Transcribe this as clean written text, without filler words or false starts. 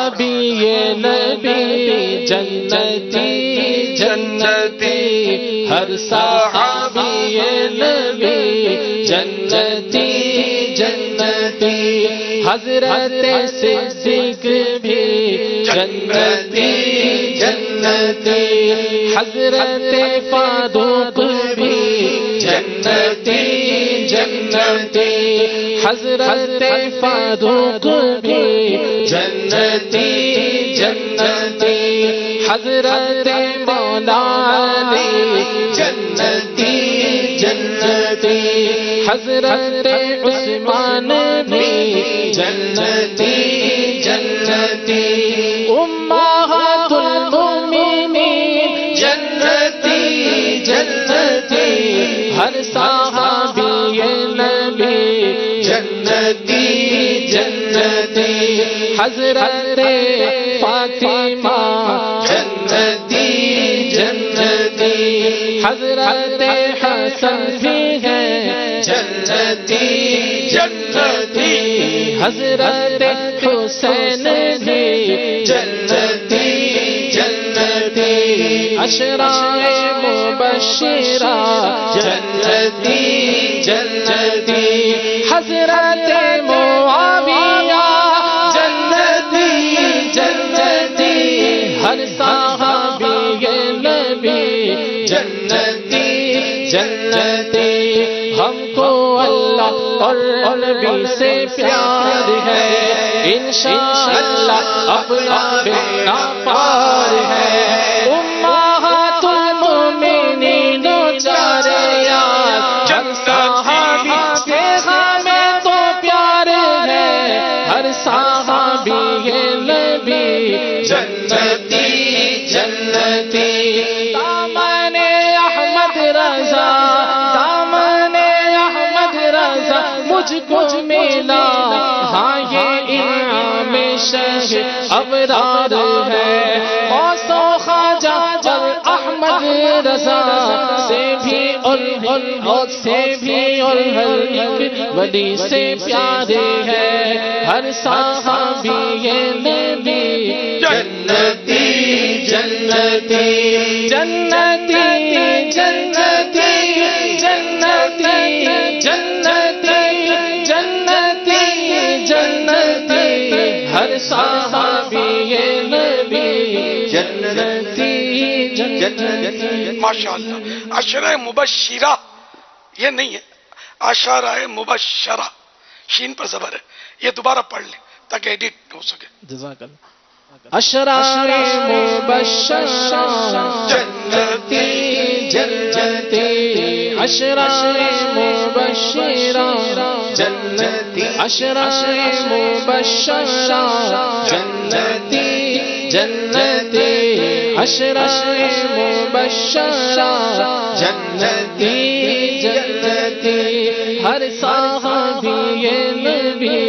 صحابی نبی جنتی جنتی، ہر صحابی نبی جنتی جنتی، حضرت صدیق بھی جنتی جنتی، حضرت فاروق بھی جنتی جنتی، حضرت فاروق بھی جنتی جنتی، حضرت مولا علی جنتی جنتی، حضرت عثمان بھی جنتی جنتی، امہات المؤمنین جنتی جنتی، ہر صحابی نبی جنتی جنتی، حضرت فاطمہ جنتی جنتی، حضرت حسن بھی ہے جنتی جنتی، حضرت حسین بھی جنتی جنتی، عشرائے مبشرہ جنتی جنتی، حضرت معاویہ جنتی جنتی، ہر صحابی نبی جنتی جنتی، ہم کو اللہ اور نبی سے پیار ہے، انشاءاللہ اپنا بیڑا پار ہے، امہات المؤمنین چار یار، جب صحابی کے ہمیں تو پیار ہے، ہر صحابی نبی جنتی جنتی، دامن احمد رضا دامن احمد رضا مجھ کو ملا، ہاں یہ انعام شہ ابرار ہے، غوث و خواجہ اور احمد رضا سے بھی اور ہر ایک ولی سے پیارے ہے، ہر صحابی نبی جنتی جنتی جنتی جنتی جنتی جنتی جنتی جنتی، ہر صحابی نبی جنتی جنتی۔ ماشاءاللہ، عشرہ مبشرہ یہ نہیں ہے، عشرہ مبشرہ شین پر زبر ہے، یہ دوبارہ پڑھ لیں تاکہ ایڈٹ ہو سکے۔ جزاک اللہ۔ عشرہ مبشرہ جنتی جنتی، عشرہ مبشرہ جنتی، عشرہ مبشرہ جنتی جنتی، عشرہ مبشرہ جنتی جنتی، ہر صحابی نبی